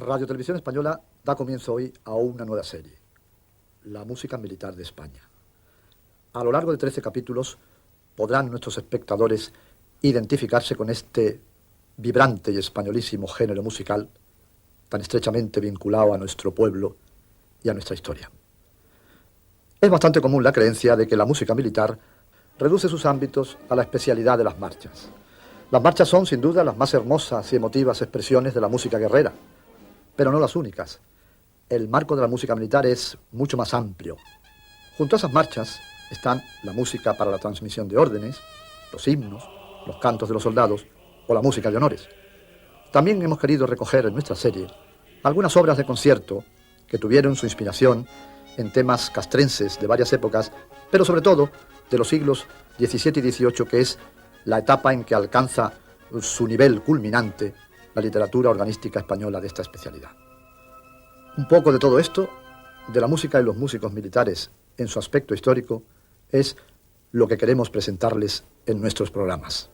Radio Televisión Española da comienzo hoy a una nueva serie, la música militar de España. A lo largo de 13 capítulos podrán nuestros espectadores identificarse con este vibrante y españolísimo género musical tan estrechamente vinculado a nuestro pueblo y a nuestra historia. Es bastante común la creencia de que la música militar reduce sus ámbitos a la especialidad de las marchas. Las marchas son, sin duda, las más hermosas y emotivas expresiones de la música guerrera, pero no las únicas. El marco de la música militar es mucho más amplio. Junto a esas marchas están la música para la transmisión de órdenes, los himnos, los cantos de los soldados o la música de honores. También hemos querido recoger en nuestra serie algunas obras de concierto que tuvieron su inspiración en temas castrenses de varias épocas, pero sobre todo de los siglos XVII y XVIII, que es la etapa en que alcanza su nivel culminante la literatura organística española de esta especialidad. Un poco de todo esto, de la música y los músicos militares en su aspecto histórico, es lo que queremos presentarles en nuestros programas.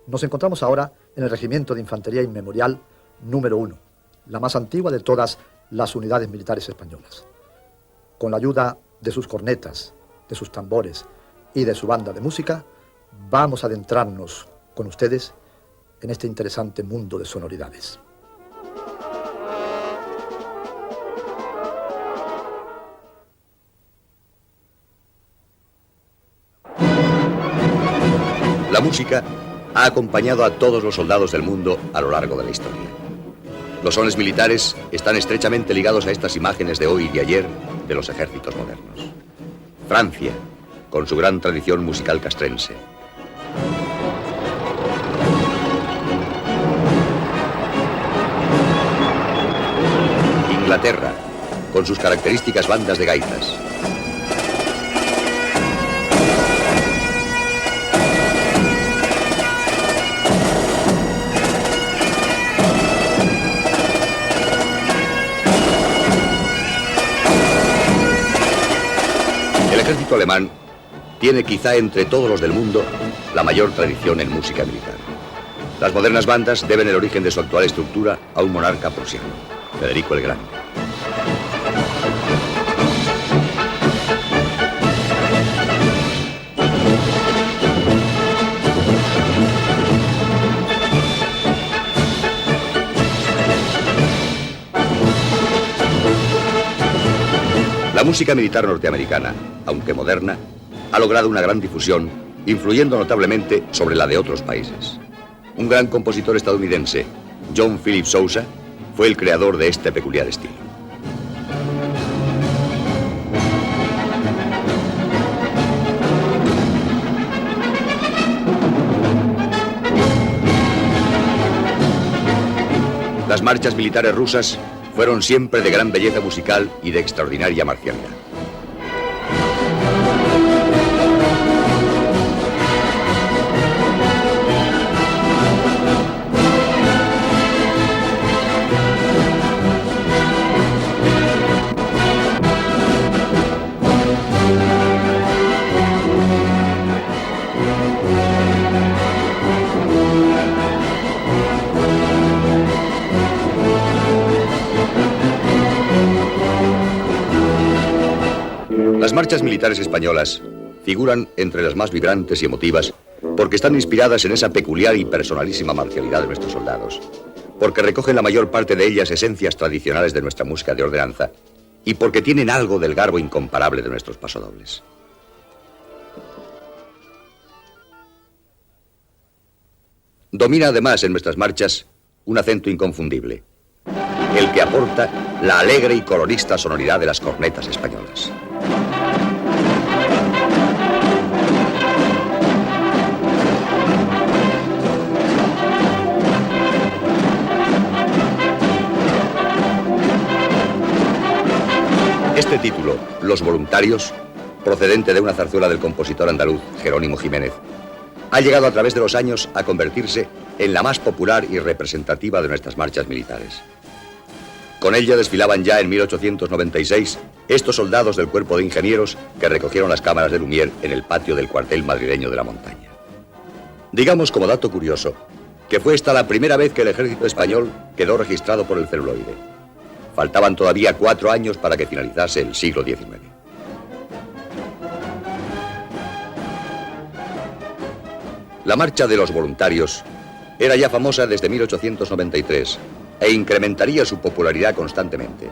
Nos encontramos ahora en el Regimiento de Infantería Inmemorial número 1, la más antigua de todas las unidades militares españolas. Con la ayuda de sus cornetas, de sus tambores y de su banda de música, vamos a adentrarnos con ustedes en este interesante mundo de sonoridades. La música ha acompañado a todos los soldados del mundo a lo largo de la historia. Los sones militares están estrechamente ligados a estas imágenes de hoy y de ayer de los ejércitos modernos. Francia, con su gran tradición musical castrense. Inglaterra, con sus características bandas de gaitas. El ejército alemán tiene quizá entre todos los del mundo la mayor tradición en música militar. Las modernas bandas deben el origen de su actual estructura a un monarca prusiano, Federico el Grande. La música militar norteamericana, aunque moderna, ha logrado una gran difusión, influyendo notablemente sobre la de otros países. Un gran compositor estadounidense, John Philip Sousa, fue el creador de este peculiar estilo. Las marchas militares rusas fueron siempre de gran belleza musical y de extraordinaria marcialidad. Las marchas militares españolas figuran entre las más vibrantes y emotivas porque están inspiradas en esa peculiar y personalísima marcialidad de nuestros soldados, porque recogen la mayor parte de ellas esencias tradicionales de nuestra música de ordenanza y porque tienen algo del garbo incomparable de nuestros pasodobles. Domina además en nuestras marchas un acento inconfundible, el que aporta la alegre y colorista sonoridad de las cornetas españolas. Este título, Los Voluntarios, procedente de una zarzuela del compositor andaluz Jerónimo Jiménez, ha llegado a través de los años a convertirse en la más popular y representativa de nuestras marchas militares. Con ella desfilaban ya en 1896 estos soldados del Cuerpo de Ingenieros que recogieron las cámaras de Lumière en el patio del cuartel madrileño de la Montaña. Digamos como dato curioso que fue esta la primera vez que el ejército español quedó registrado por el celuloide. Faltaban todavía 4 años para que finalizase el siglo XIX. La Marcha de los Voluntarios era ya famosa desde 1893 e incrementaría su popularidad constantemente.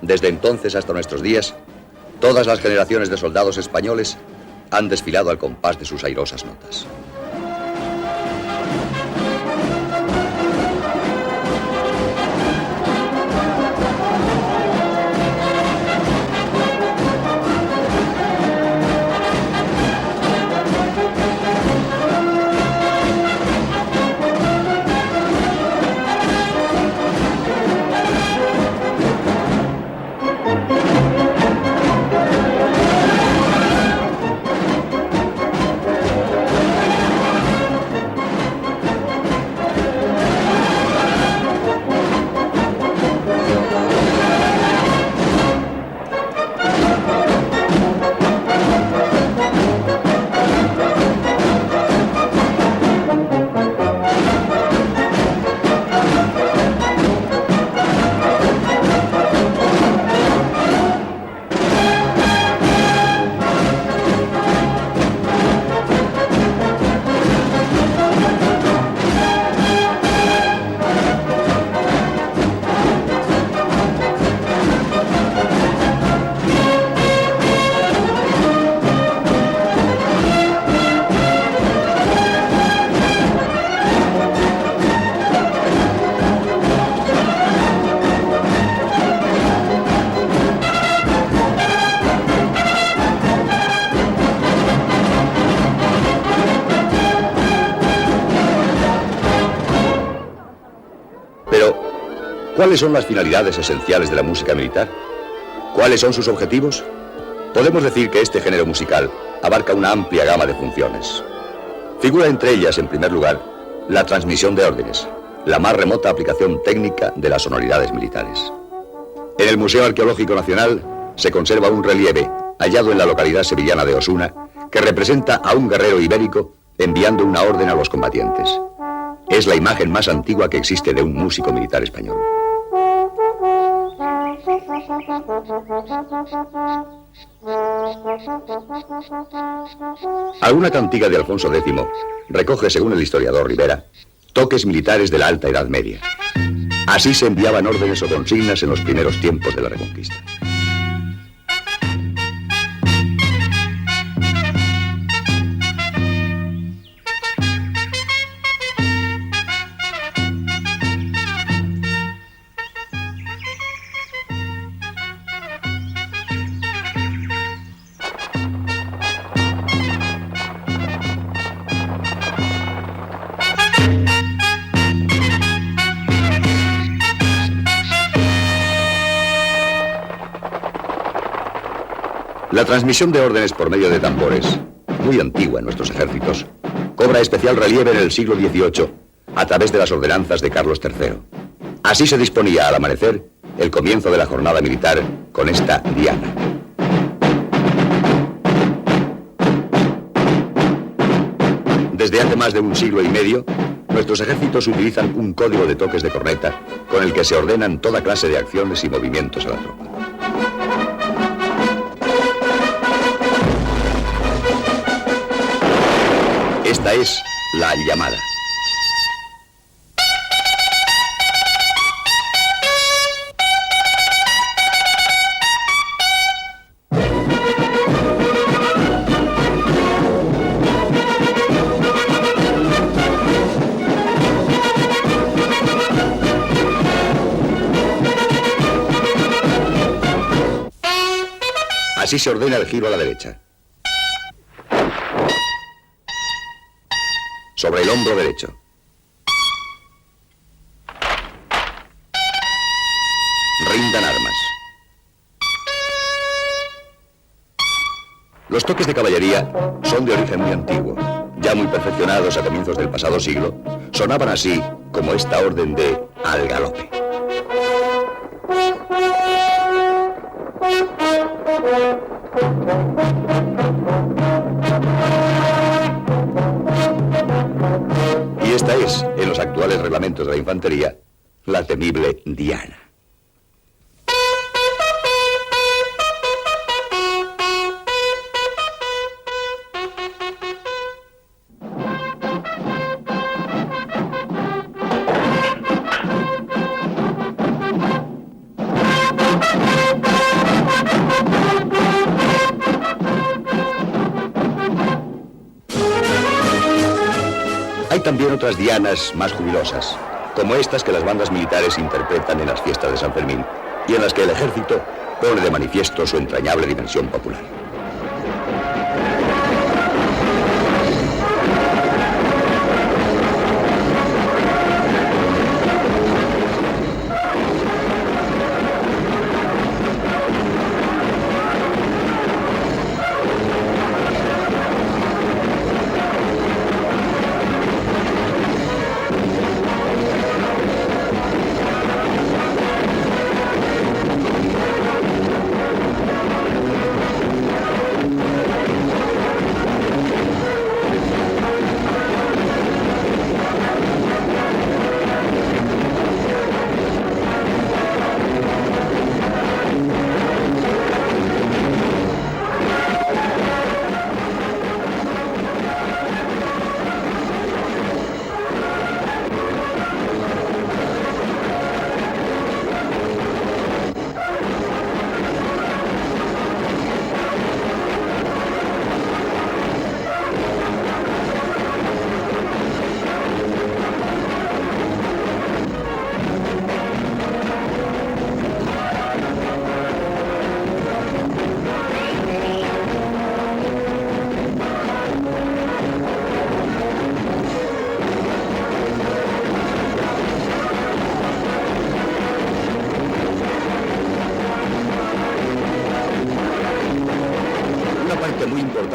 Desde entonces hasta nuestros días, todas las generaciones de soldados españoles han desfilado al compás de sus airosas notas. ¿Cuáles son las finalidades esenciales de la música militar? ¿Cuáles son sus objetivos? Podemos decir que este género musical abarca una amplia gama de funciones. Figura entre ellas, en primer lugar, la transmisión de órdenes, la más remota aplicación técnica de las sonoridades militares. En el Museo Arqueológico Nacional se conserva un relieve hallado en la localidad sevillana de Osuna que representa a un guerrero ibérico enviando una orden a los combatientes. Es la imagen más antigua que existe de un músico militar español. Alguna cantiga de Alfonso X recoge, según el historiador Rivera, toques militares de la Alta Edad Media. Así se enviaban órdenes o consignas en los primeros tiempos de la Reconquista. La transmisión de órdenes por medio de tambores, muy antigua en nuestros ejércitos, cobra especial relieve en el siglo XVIII a través de las ordenanzas de Carlos III. Así se disponía al amanecer el comienzo de la jornada militar con esta diana. Desde hace más de un siglo y medio, nuestros ejércitos utilizan un código de toques de corneta con el que se ordenan toda clase de acciones y movimientos a la tropa. Esta es la llamada. Así se ordena el giro a la derecha. Sobre el hombro derecho. Rindan armas. Los toques de caballería son de origen muy antiguo. Ya muy perfeccionados a comienzos del pasado siglo, sonaban así como esta orden de al galope. Y esta es, en los elementos de la infantería, la temible Diana. Hay también otras dianas más jubilosas, como estas que las bandas militares interpretan en las fiestas de San Fermín y en las que el ejército pone de manifiesto su entrañable dimensión popular.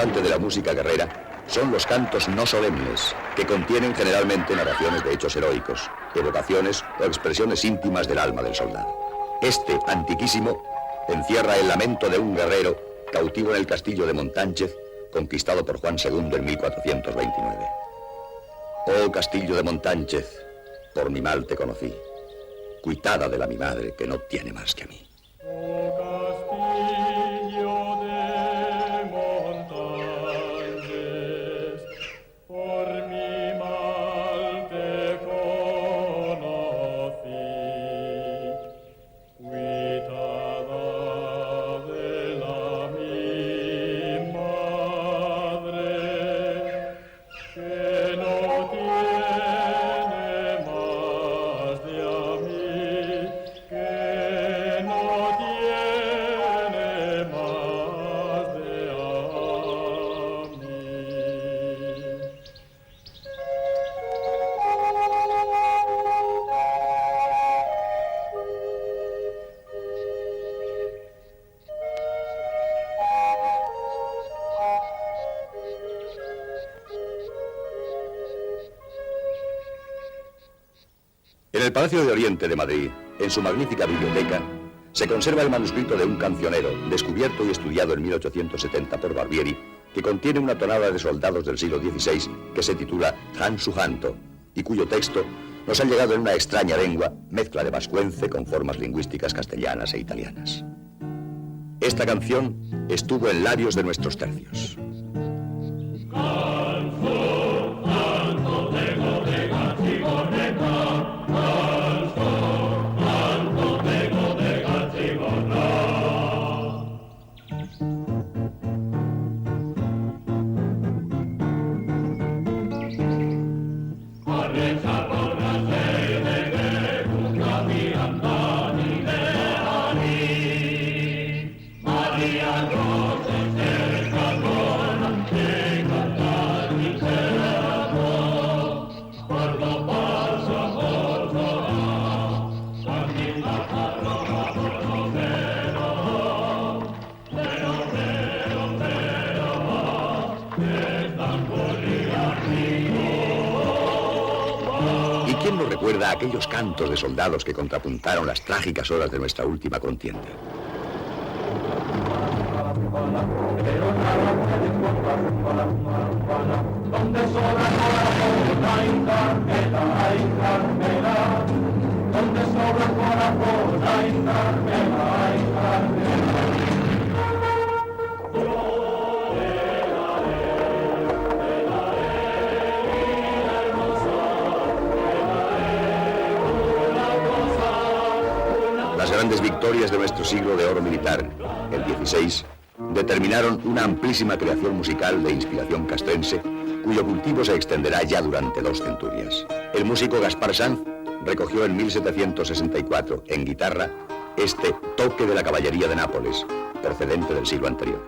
De la música guerrera son los cantos no solemnes, que contienen generalmente narraciones de hechos heroicos, evocaciones o expresiones íntimas del alma del soldado. Este, antiquísimo, encierra el lamento de un guerrero cautivo en el castillo de Montánchez, conquistado por Juan II en 1429. Oh castillo de Montánchez, por mi mal te conocí, cuitada de la mi madre que no tiene más que a mí. En el Palacio de Oriente de Madrid, en su magnífica biblioteca, se conserva el manuscrito de un cancionero, descubierto y estudiado en 1870 por Barbieri, que contiene una tonada de soldados del siglo XVI que se titula Han su Janto, y cuyo texto nos ha llegado en una extraña lengua, mezcla de vascuence con formas lingüísticas castellanas e italianas. Esta canción estuvo en labios de nuestros tercios. ¿Quién nos recuerda aquellos cantos de soldados que contrapuntaron las trágicas horas de nuestra última contienda? Donde sobra corazón, ay Carmela, ay Carmela. Donde sobra corazón, ay Carmela, ay Carmela. Las grandes victorias de nuestro siglo de oro militar, el XVI, determinaron una amplísima creación musical de inspiración castrense, cuyo cultivo se extenderá ya durante 2 centurias. El músico Gaspar Sanz recogió en 1764, en guitarra, este toque de la caballería de Nápoles, procedente del siglo anterior.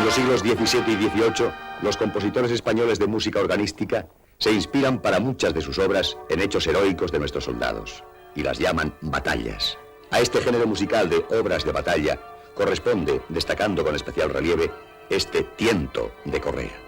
Siglos XVII y XVIII, los compositores españoles de música organística se inspiran para muchas de sus obras en hechos heroicos de nuestros soldados y las llaman batallas. A este género musical de obras de batalla corresponde, destacando con especial relieve, este tiento de Correa.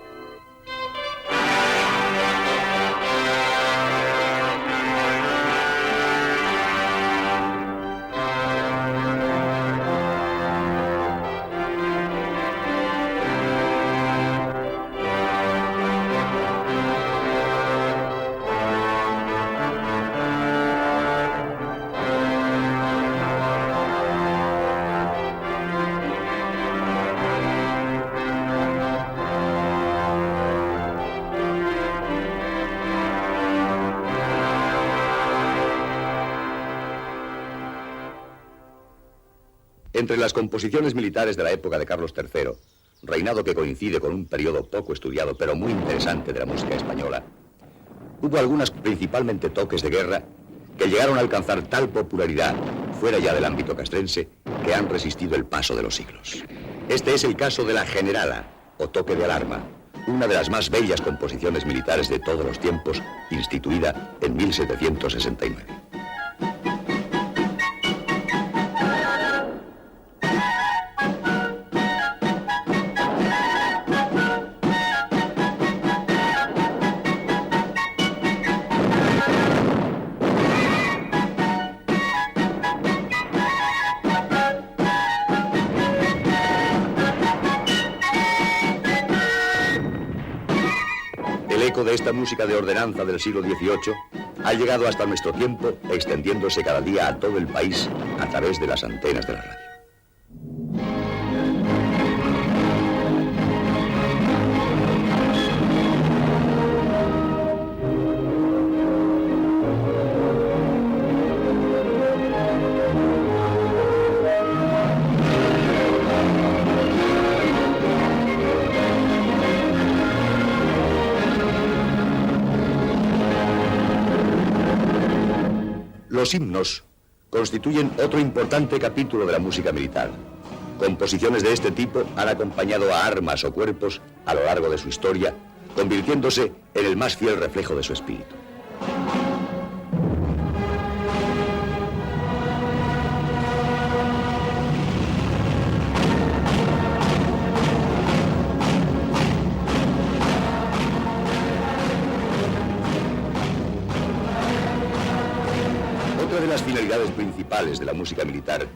Entre las composiciones militares de la época de Carlos III, reinado que coincide con un periodo poco estudiado pero muy interesante de la música española, hubo algunas, principalmente toques de guerra, que llegaron a alcanzar tal popularidad, fuera ya del ámbito castrense, que han resistido el paso de los siglos. Este es el caso de la Generala, o toque de alarma, una de las más bellas composiciones militares de todos los tiempos, instituida en 1769. El eco de esta música de ordenanza del siglo XVIII ha llegado hasta nuestro tiempo, extendiéndose cada día a todo el país a través de las antenas de la radio. Los himnos constituyen otro importante capítulo de la música militar. Composiciones de este tipo han acompañado a armas o cuerpos a lo largo de su historia, convirtiéndose en el más fiel reflejo de su espíritu. Otra de las finalidades principales de la música militar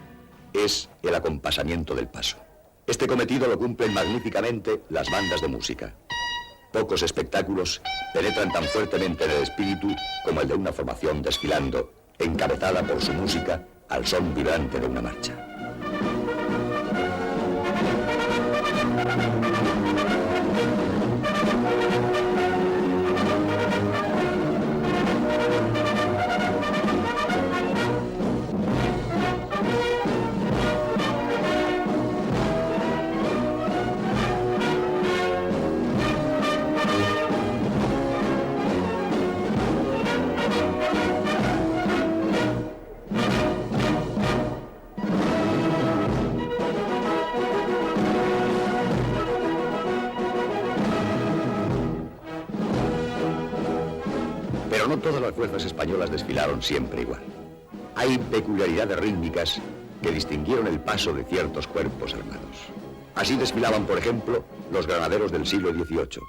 es el acompasamiento del paso. Este cometido lo cumplen magníficamente las bandas de música. Pocos espectáculos penetran tan fuertemente en el espíritu como el de una formación desfilando, encabezada por su música al son vibrante de una marcha. todas las fuerzas españolas desfilaron siempre igual. Hay peculiaridades rítmicas que distinguieron el paso de ciertos cuerpos armados. Así desfilaban, por ejemplo, los granaderos del siglo XVIII.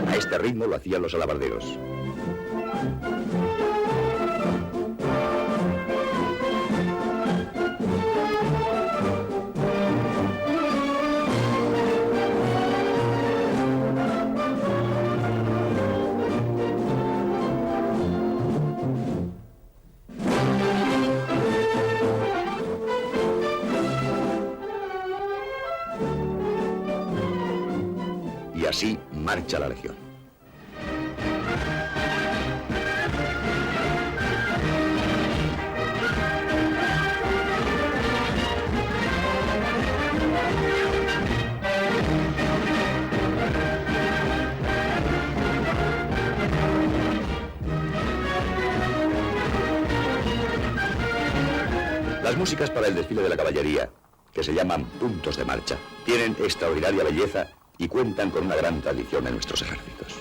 A este ritmo lo hacían los alabarderos. Y así marcha la Legión. Las músicas para el desfile de la caballería, que se llaman puntos de marcha, tienen extraordinaria belleza y cuentan con una gran tradición en nuestros ejércitos.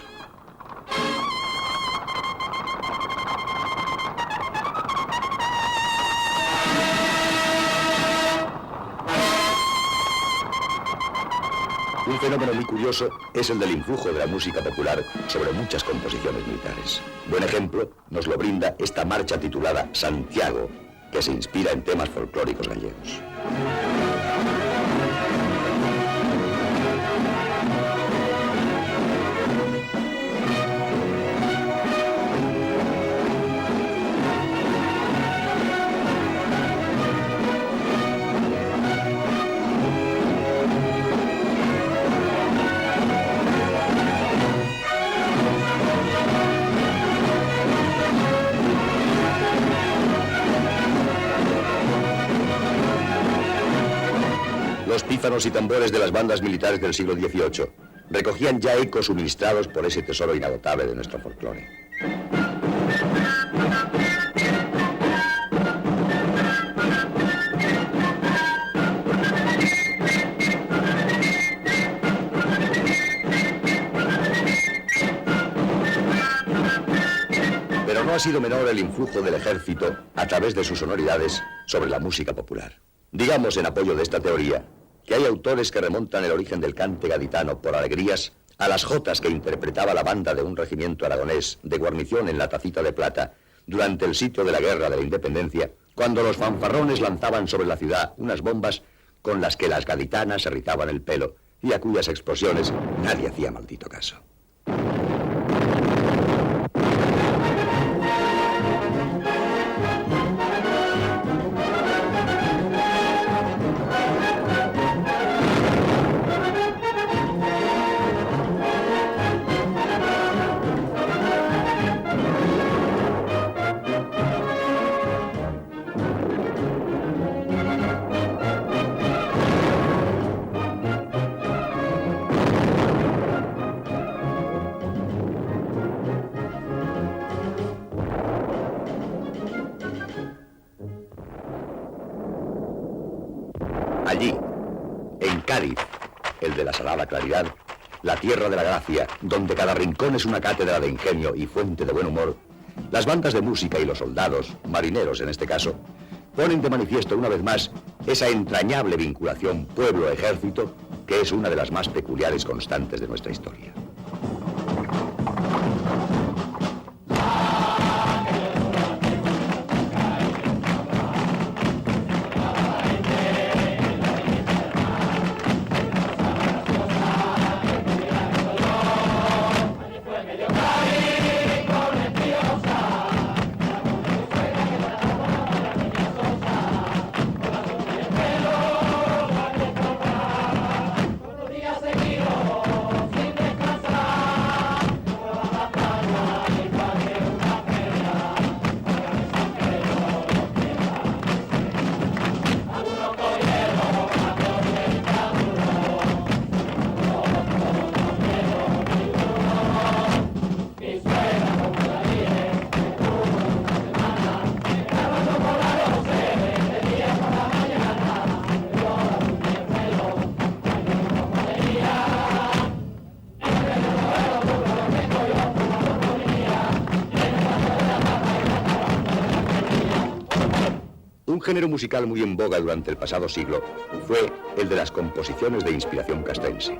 Un fenómeno muy curioso es el del influjo de la música popular sobre muchas composiciones militares. Buen ejemplo nos lo brinda esta marcha titulada Santiago, que se inspira en temas folclóricos gallegos. Los pífanos y tambores de las bandas militares del siglo XVIII recogían ya ecos suministrados por ese tesoro inagotable de nuestro folclore. Pero no ha sido menor el influjo del ejército a través de sus sonoridades sobre la música popular. Digamos, en apoyo de esta teoría, que hay autores que remontan el origen del cante gaditano por alegrías a las jotas que interpretaba la banda de un regimiento aragonés de guarnición en la Tacita de Plata durante el sitio de la Guerra de la Independencia, cuando los fanfarrones lanzaban sobre la ciudad unas bombas con las que las gaditanas se rizaban el pelo y a cuyas explosiones nadie hacía maldito caso. Allí, en Cádiz, el de la salada claridad, la tierra de la gracia, donde cada rincón es una cátedra de ingenio y fuente de buen humor, las bandas de música y los soldados, marineros en este caso, ponen de manifiesto una vez más esa entrañable vinculación pueblo-ejército que es una de las más peculiares constantes de nuestra historia. Sin descanso. Un género musical muy en boga durante el pasado siglo fue el de las composiciones de inspiración castrense.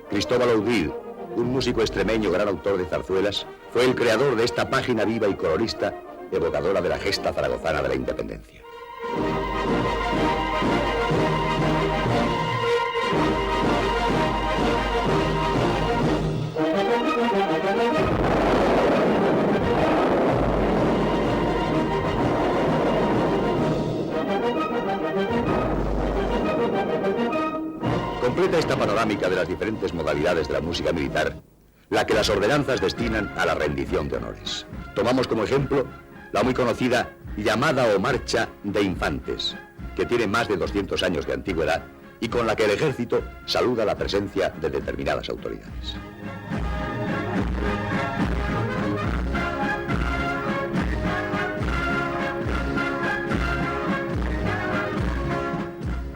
Cristóbal Audil, un músico extremeño, gran autor de zarzuelas, fue el creador de esta página viva y colorista, evocadora de la gesta zaragozana de la independencia. Completa esta panorámica de las diferentes modalidades de la música militar, la que las ordenanzas destinan a la rendición de honores. Tomamos como ejemplo la muy conocida llamada o marcha de infantes, que tiene más de 200 años de antigüedad y con la que el ejército saluda la presencia de determinadas autoridades.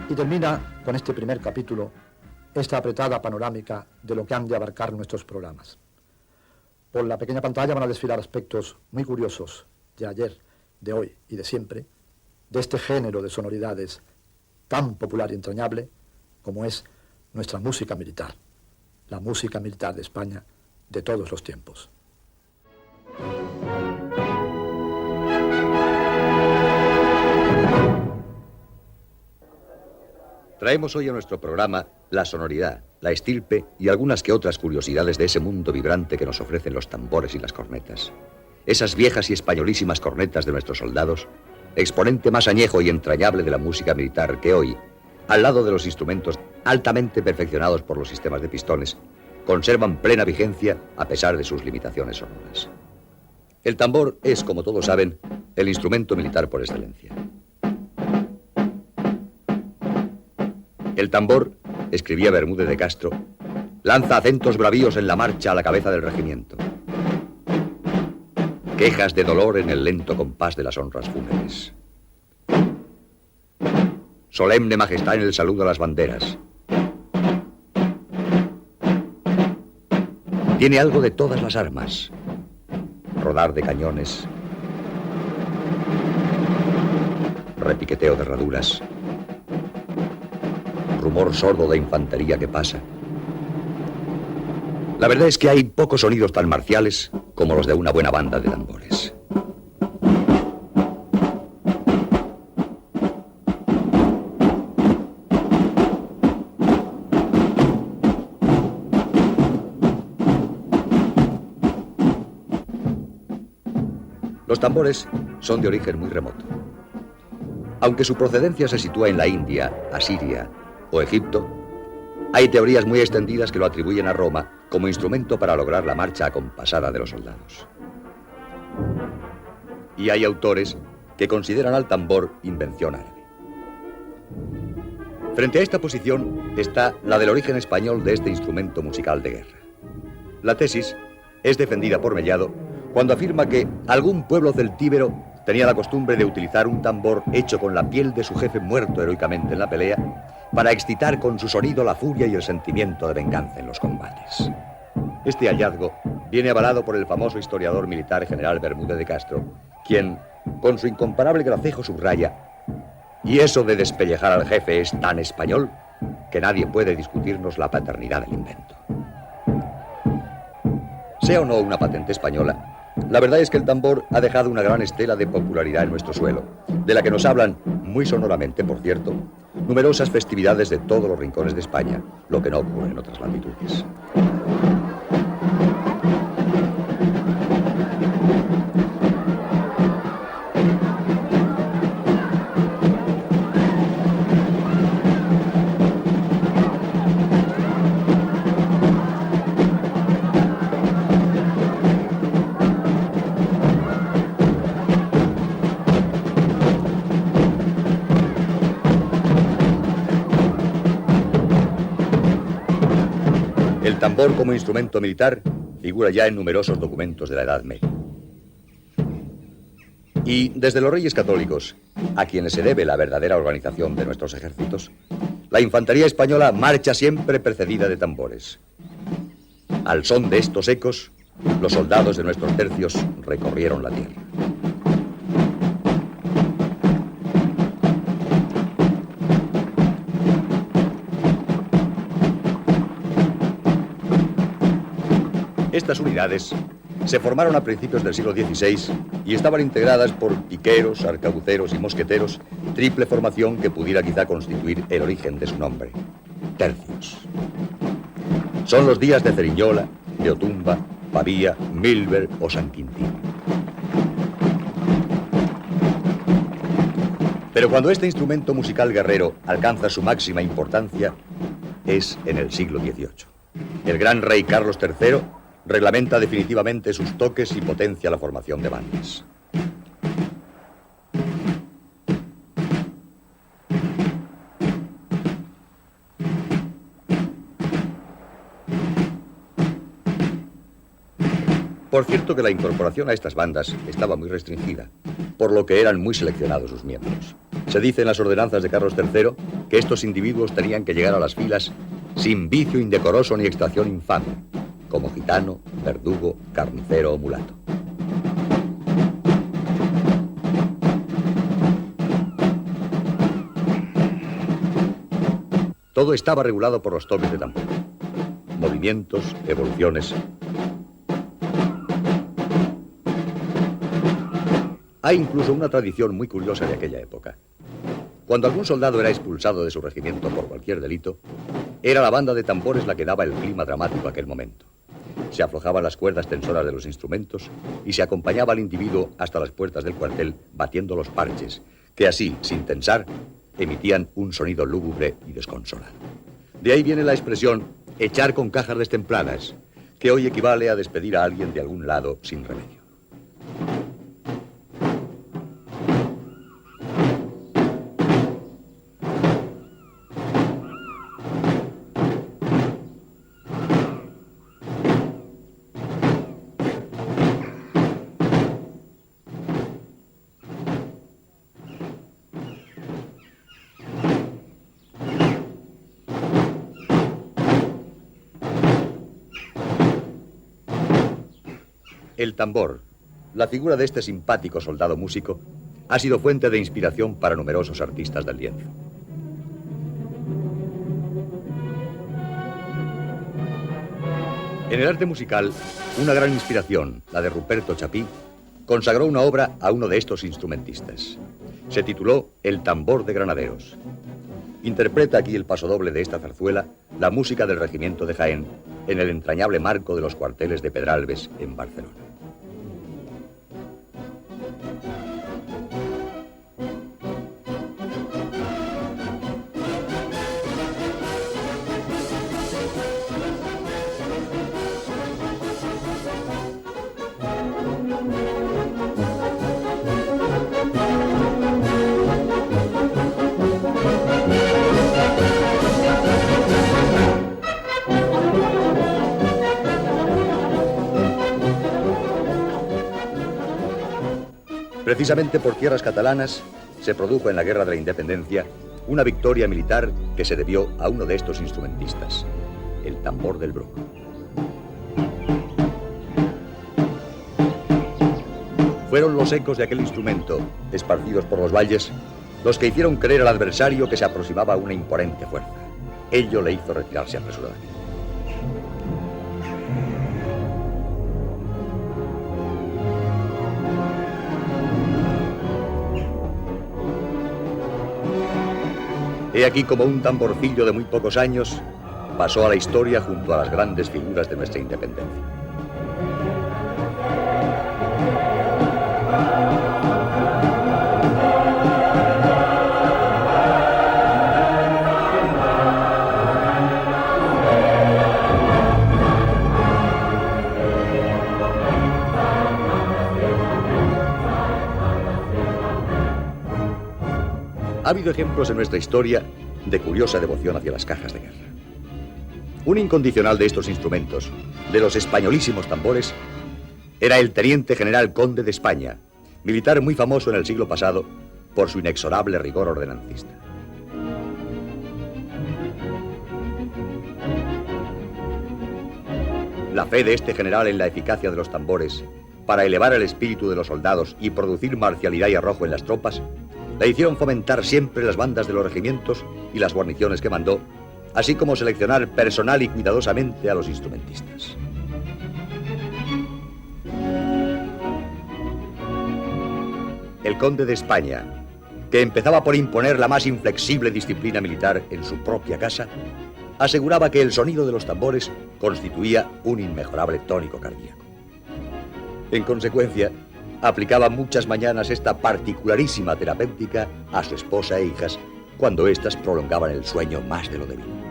Y termina con este primer capítulo esta apretada panorámica de lo que han de abarcar nuestros programas. Por la pequeña pantalla van a desfilar aspectos muy curiosos de ayer, de hoy y de siempre, de este género de sonoridades tan popular y entrañable como es nuestra música militar, la música militar de España de todos los tiempos. Traemos hoy a nuestro programa la sonoridad, la estirpe y algunas que otras curiosidades de ese mundo vibrante que nos ofrecen los tambores y las cornetas. Esas viejas y españolísimas cornetas de nuestros soldados, exponente más añejo y entrañable de la música militar que hoy, al lado de los instrumentos altamente perfeccionados por los sistemas de pistones, conservan plena vigencia a pesar de sus limitaciones sonoras. El tambor es, como todos saben, el instrumento militar por excelencia. El tambor, escribía Bermúdez de Castro, lanza acentos bravíos en la marcha a la cabeza del regimiento. Quejas de dolor en el lento compás de las honras fúnebres. Solemne majestad en el saludo a las banderas. Tiene algo de todas las armas. Rodar de cañones. Repiqueteo de herraduras. Rumor sordo de infantería que pasa. La verdad es que hay pocos sonidos tan marciales como los de una buena banda de tambores. Los tambores son de origen muy remoto. Aunque su procedencia se sitúa en la India, Asiria o Egipto, hay teorías muy extendidas que lo atribuyen a Roma como instrumento para lograr la marcha acompasada de los soldados. Y hay autores que consideran al tambor invención árabe. Frente a esta posición está la del origen español de este instrumento musical de guerra. La tesis es defendida por Mellado cuando afirma que algún pueblo celtíbero tenía la costumbre de utilizar un tambor hecho con la piel de su jefe muerto heroicamente en la pelea para excitar con su sonido la furia y el sentimiento de venganza en los combates. Este hallazgo viene avalado por el famoso historiador militar general Bermúdez de Castro, quien, con su incomparable gracejo, subraya: y eso de despellejar al jefe es tan español que nadie puede discutirnos la paternidad del invento. Sea o no una patente española, la verdad es que el tambor ha dejado una gran estela de popularidad en nuestro suelo, de la que nos hablan, muy sonoramente por cierto, numerosas festividades de todos los rincones de España, lo que no ocurre en otras latitudes. El tambor como instrumento militar figura ya en numerosos documentos de la Edad Media. Y desde los reyes católicos, a quienes se debe la verdadera organización de nuestros ejércitos, la infantería española marcha siempre precedida de tambores. Al son de estos ecos, los soldados de nuestros tercios recorrieron la tierra. Estas unidades se formaron a principios del siglo XVI y estaban integradas por piqueros, arcabuceros y mosqueteros, triple formación que pudiera quizá constituir el origen de su nombre: tercios. Son los días de Ceriñola, de Otumba, Pavía, Milver o San Quintín. Pero cuando este instrumento musical guerrero alcanza su máxima importancia es en el siglo XVIII. El gran rey Carlos III reglamenta definitivamente sus toques y potencia la formación de bandas. Por cierto que la incorporación a estas bandas estaba muy restringida, por lo que eran muy seleccionados sus miembros. Se dice en las ordenanzas de Carlos III que estos individuos tenían que llegar a las filas sin vicio indecoroso ni extracción infame, como gitano, verdugo, carnicero o mulato. Todo estaba regulado por los toques de tambor, movimientos, evoluciones. Hay incluso una tradición muy curiosa de aquella época. Cuando algún soldado era expulsado de su regimiento por cualquier delito, era la banda de tambores la que daba el clima dramático a aquel momento. Se aflojaban las cuerdas tensoras de los instrumentos y se acompañaba al individuo hasta las puertas del cuartel batiendo los parches, que así, sin tensar, emitían un sonido lúgubre y desconsolado. De ahí viene la expresión echar con cajas destempladas, que hoy equivale a despedir a alguien de algún lado sin remedio. El tambor, la figura de este simpático soldado músico, ha sido fuente de inspiración para numerosos artistas del lienzo. En el arte musical, una gran inspiración, la de Ruperto Chapí, consagró una obra a uno de estos instrumentistas. Se tituló El tambor de granaderos. Interpreta aquí el pasodoble de esta zarzuela la música del regimiento de Jaén en el entrañable marco de los cuarteles de Pedralbes en Barcelona. Precisamente por tierras catalanas se produjo en la Guerra de la Independencia una victoria militar que se debió a uno de estos instrumentistas, el tambor del Bruc. Fueron los ecos de aquel instrumento, esparcidos por los valles, los que hicieron creer al adversario que se aproximaba a una imponente fuerza. Ello le hizo retirarse apresuradamente. He aquí como un tamborcillo de muy pocos años pasó a la historia junto a las grandes figuras de nuestra independencia. Ha habido ejemplos en nuestra historia de curiosa devoción hacia las cajas de guerra. Un incondicional de estos instrumentos, de los españolísimos tambores, era el teniente general conde de España, militar muy famoso en el siglo pasado por su inexorable rigor ordenancista. La fe de este general en la eficacia de los tambores para elevar el espíritu de los soldados y producir marcialidad y arrojo en las tropas la hicieron fomentar siempre las bandas de los regimientos y las guarniciones que mandó, así como seleccionar personal y cuidadosamente a los instrumentistas. el conde de España, que empezaba por imponer la más inflexible disciplina militar en su propia casa, aseguraba que el sonido de los tambores constituía un inmejorable tónico cardíaco. En consecuencia, aplicaba muchas mañanas esta particularísima terapéutica a su esposa e hijas cuando éstas prolongaban el sueño más de lo debido.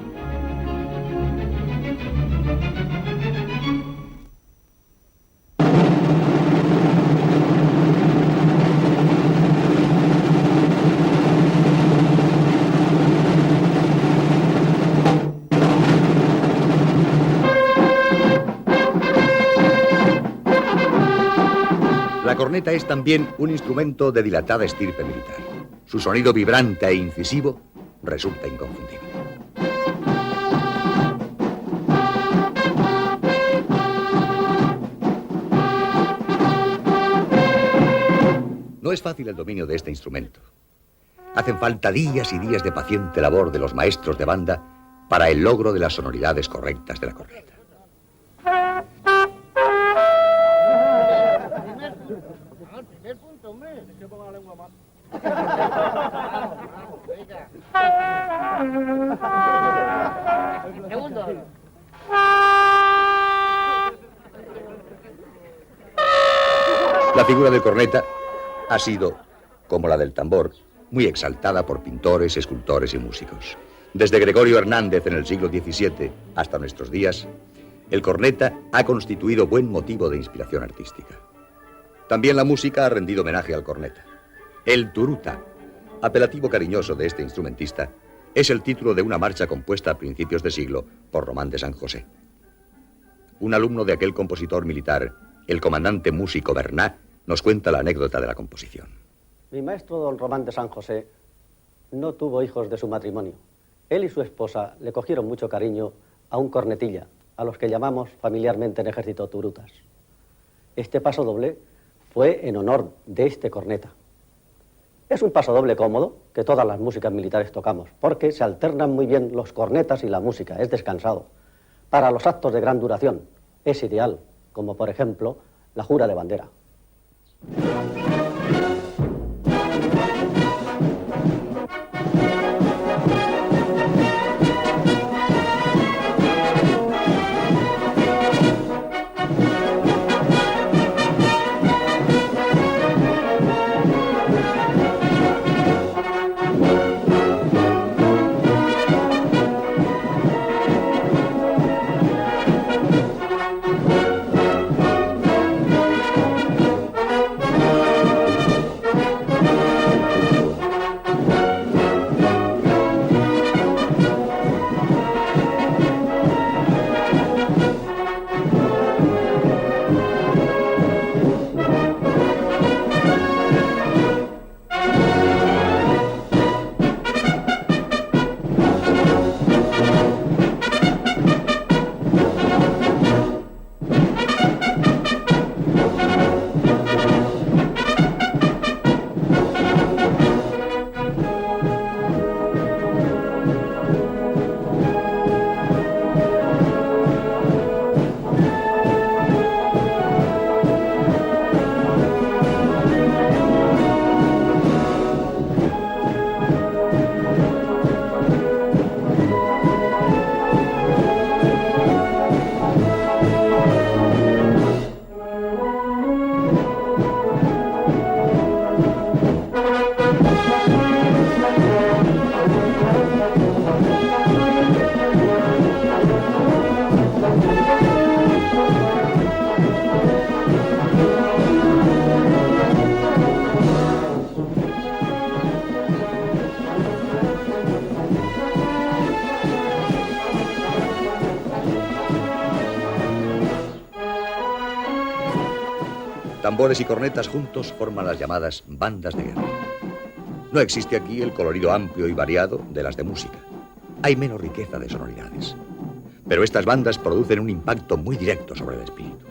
La corneta es también un instrumento de dilatada estirpe militar. Su sonido vibrante e incisivo resulta inconfundible. No es fácil el dominio de este instrumento. Hacen falta días y días de paciente labor de los maestros de banda para el logro de las sonoridades correctas de la corneta. La figura del corneta ha sido, como la del tambor, muy exaltada por pintores, escultores y músicos. Desde Gregorio Hernández en el siglo XVII hasta nuestros días, el corneta ha constituido buen motivo de inspiración artística. También la música ha rendido homenaje al corneta. El turuta, apelativo cariñoso de este instrumentista, es el título de una marcha compuesta a principios de siglo por Román de San José. Un alumno de aquel compositor militar, el comandante músico Bernat, nos cuenta la anécdota de la composición. Mi maestro don Román de San José no tuvo hijos de su matrimonio. Él y su esposa le cogieron mucho cariño a un cornetilla, a los que llamamos familiarmente en ejército turutas. Este pasodoble fue en honor de este corneta. Es un pasodoble cómodo que todas las músicas militares tocamos, porque se alternan muy bien los cornetas y la música, es descansado. Para los actos de gran duración es ideal, como por ejemplo la jura de bandera. Tambores y cornetas juntos forman las llamadas bandas de guerra. No existe aquí el colorido amplio y variado de las de música. Hay menos riqueza de sonoridades. Pero estas bandas producen un impacto muy directo sobre el espíritu.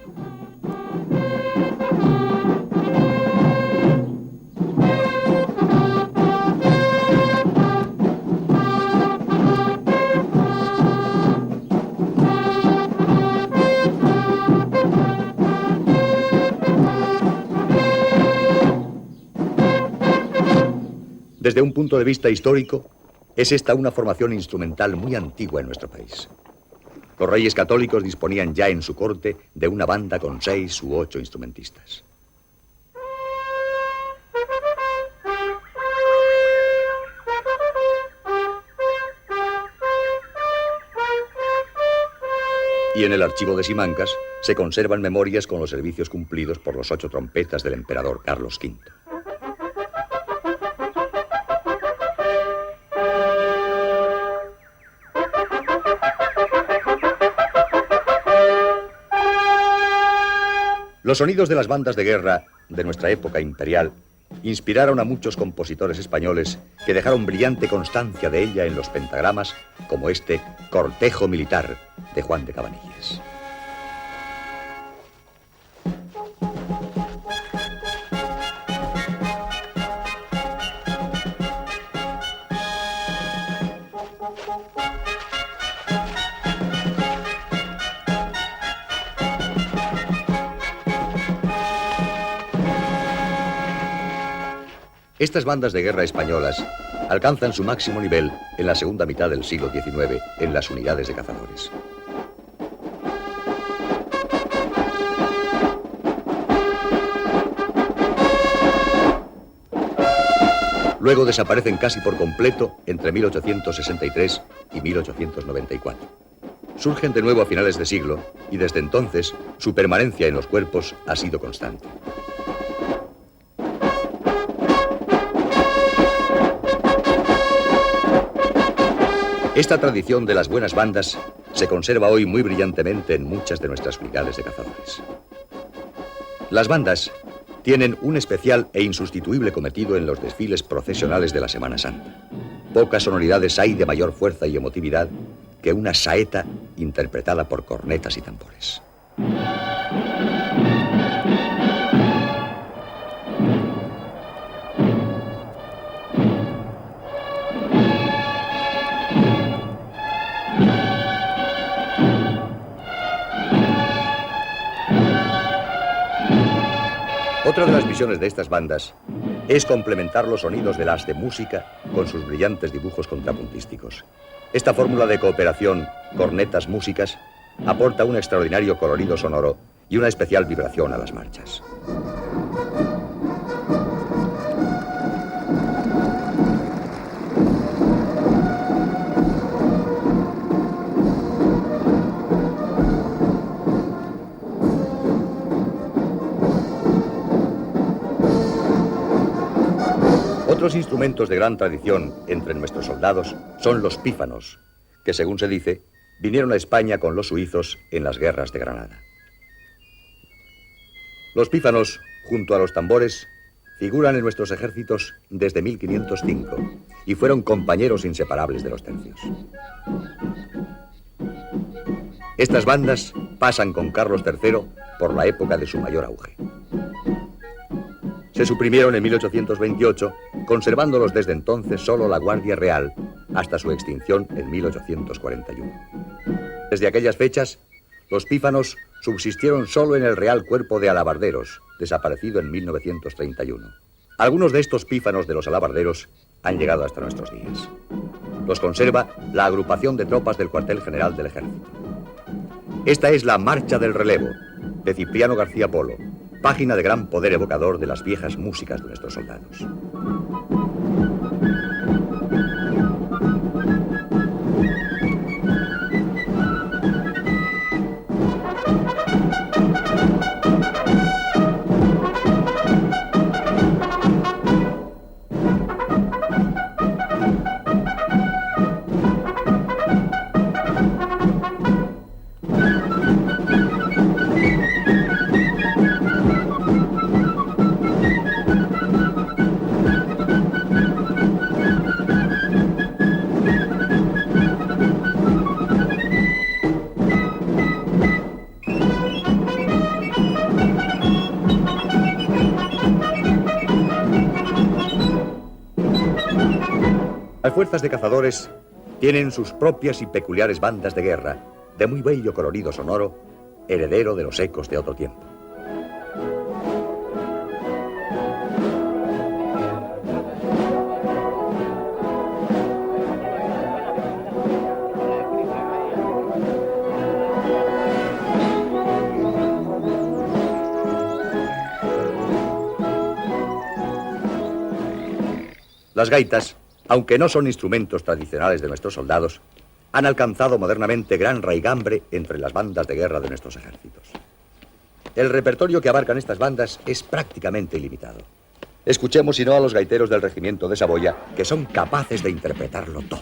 Desde un punto de vista histórico, es esta una formación instrumental muy antigua en nuestro país. Los reyes católicos disponían ya en su corte de una banda con 6 u 8 instrumentistas. Y en el archivo de Simancas se conservan memorias con los servicios cumplidos por los 8 trompetas del emperador Carlos V. Los sonidos de las bandas de guerra de nuestra época imperial inspiraron a muchos compositores españoles que dejaron brillante constancia de ella en los pentagramas, como este Cortejo Militar de Juan de Cabanilles. Estas bandas de guerra españolas alcanzan su máximo nivel en la segunda mitad del siglo XIX en las unidades de cazadores. Luego desaparecen casi por completo entre 1863 y 1894. Surgen de nuevo a finales de siglo y desde entonces su permanencia en los cuerpos ha sido constante. Esta tradición de las buenas bandas se conserva hoy muy brillantemente en muchas de nuestras unidades de cazadores. Las bandas tienen un especial e insustituible cometido en los desfiles procesionales de la Semana Santa. Pocas sonoridades hay de mayor fuerza y emotividad que una saeta interpretada por cornetas y tambores. Otra de las misiones de estas bandas es complementar los sonidos del haz de música con sus brillantes dibujos contrapuntísticos. Esta fórmula de cooperación cornetas-músicas aporta un extraordinario colorido sonoro y una especial vibración a las marchas. Otros instrumentos de gran tradición entre nuestros soldados son los pífanos, que según se dice, vinieron a España con los suizos en las guerras de Granada. Los pífanos, junto a los tambores, figuran en nuestros ejércitos desde 1505 y fueron compañeros inseparables de los tercios. Estas bandas pasan con Carlos III por la época de su mayor auge. Se suprimieron en 1828, conservándolos desde entonces solo la Guardia Real, hasta su extinción en 1841. Desde aquellas fechas, los pífanos subsistieron solo en el Real Cuerpo de Alabarderos, desaparecido en 1931. Algunos de estos pífanos de los alabarderos han llegado hasta nuestros días. Los conserva la agrupación de tropas del Cuartel General del Ejército. Esta es la Marcha del Relevo, de Cipriano García Polo, página de gran poder evocador de las viejas músicas de nuestros soldados. Las fuerzas de cazadores tienen sus propias y peculiares bandas de guerra, de muy bello colorido sonoro, heredero de los ecos de otro tiempo. Las gaitas, aunque no son instrumentos tradicionales de nuestros soldados, han alcanzado modernamente gran raigambre entre las bandas de guerra de nuestros ejércitos. El repertorio que abarcan estas bandas es prácticamente ilimitado. Escuchemos, si no, a los gaiteros del regimiento de Saboya, que son capaces de interpretarlo todo.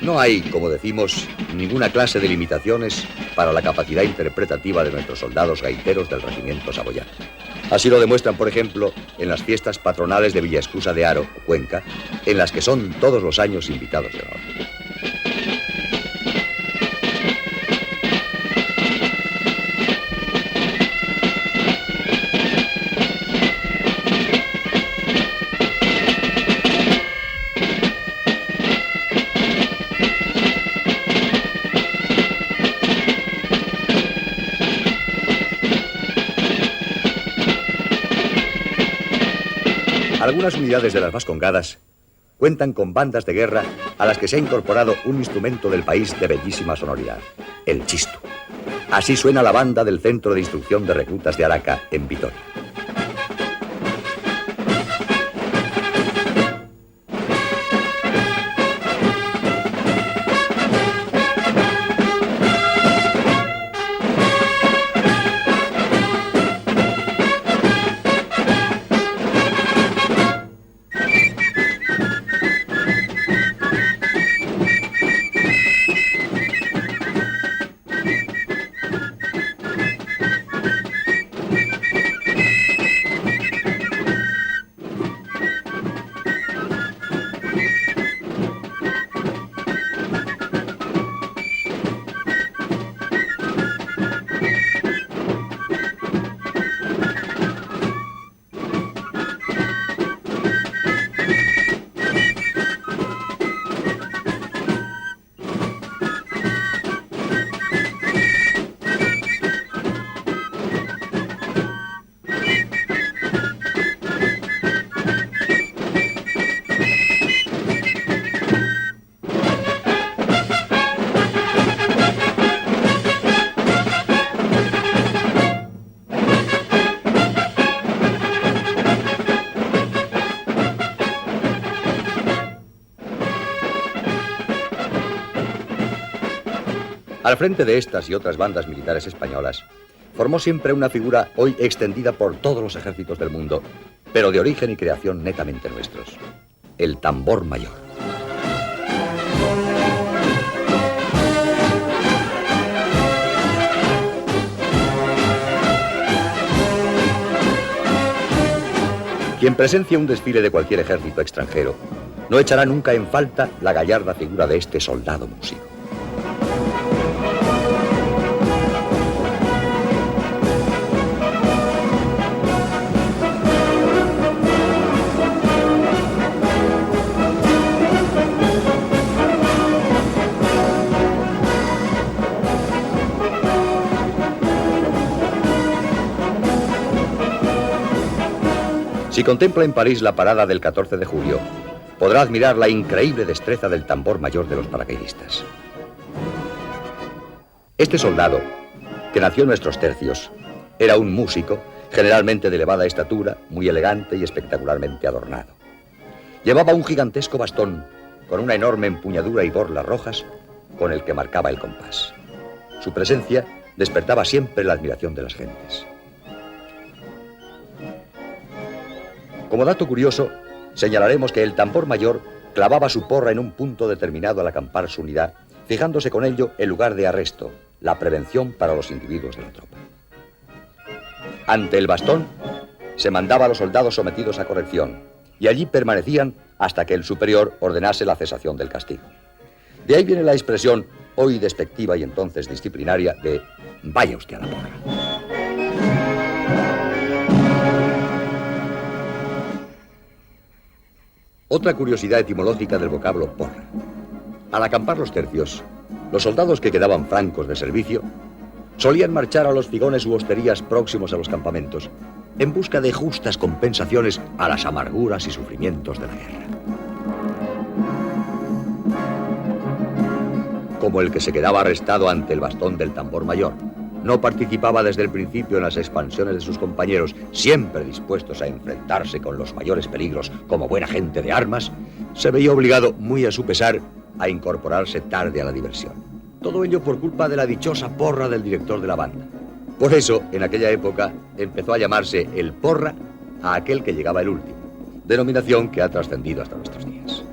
No hay, como decimos, ninguna clase de limitaciones para la capacidad interpretativa de nuestros soldados gaiteros del regimiento saboyano. Así lo demuestran, por ejemplo, en las fiestas patronales de Villaescusa de Haro, Cuenca, en las que son todos los años invitados de honor. Algunas unidades de las Vascongadas cuentan con bandas de guerra a las que se ha incorporado un instrumento del país de bellísima sonoridad, el chistu. Así suena la banda del Centro de Instrucción de Reclutas de Araca, en Vitoria. Al frente de estas y otras bandas militares españolas, formó siempre una figura hoy extendida por todos los ejércitos del mundo, pero de origen y creación netamente nuestros: el tambor mayor. Quien presencia un desfile de cualquier ejército extranjero no echará nunca en falta la gallarda figura de este soldado músico. Si contempla en París la parada del 14 de julio, podrá admirar la increíble destreza del tambor mayor de los paracaidistas. Este soldado, que nació en nuestros tercios, era un músico, generalmente de elevada estatura, muy elegante y espectacularmente adornado. Llevaba un gigantesco bastón con una enorme empuñadura y borlas rojas con el que marcaba el compás. Su presencia despertaba siempre la admiración de las gentes. Como dato curioso, señalaremos que el tambor mayor clavaba su porra en un punto determinado al acampar su unidad, fijándose con ello el lugar de arresto, la prevención para los individuos de la tropa. Ante el bastón se mandaba a los soldados sometidos a corrección, y allí permanecían hasta que el superior ordenase la cesación del castigo. De ahí viene la expresión hoy despectiva y entonces disciplinaria, de vaya usted a la porra. Otra curiosidad etimológica del vocablo porra. Al acampar los tercios, los soldados que quedaban francos de servicio solían marchar a los figones u hosterías próximos a los campamentos en busca de justas compensaciones a las amarguras y sufrimientos de la guerra. Como el que se quedaba arrestado ante el bastón del tambor mayor, no participaba desde el principio en las expansiones de sus compañeros, siempre dispuestos a enfrentarse con los mayores peligros como buena gente de armas, se veía obligado, muy a su pesar, a incorporarse tarde a la diversión. Todo ello por culpa de la dichosa porra del director de la banda. Por eso, en aquella época, empezó a llamarse el porra a aquel que llegaba el último, denominación que ha trascendido hasta nuestros días.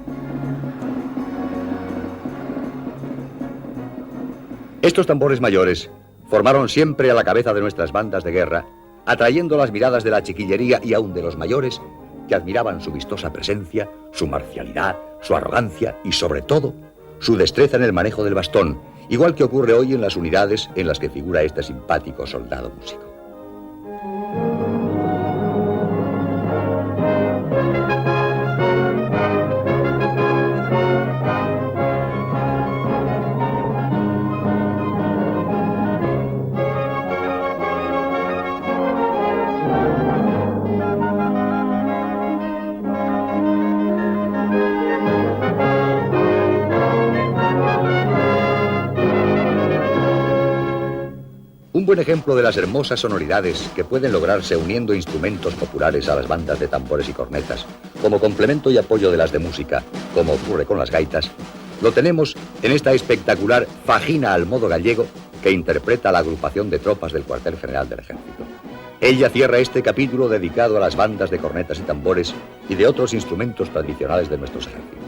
Estos tambores mayores formaron siempre a la cabeza de nuestras bandas de guerra, atrayendo las miradas de la chiquillería y aún de los mayores, que admiraban su vistosa presencia, su marcialidad, su arrogancia y, sobre todo, su destreza en el manejo del bastón, igual que ocurre hoy en las unidades en las que figura este simpático soldado músico. Un buen ejemplo de las hermosas sonoridades que pueden lograrse uniendo instrumentos populares a las bandas de tambores y cornetas, como complemento y apoyo de las de música, como ocurre con las gaitas, lo tenemos en esta espectacular Fajina al modo gallego que interpreta la agrupación de tropas del cuartel general del ejército. Ella cierra este capítulo dedicado a las bandas de cornetas y tambores y de otros instrumentos tradicionales de nuestros ejércitos.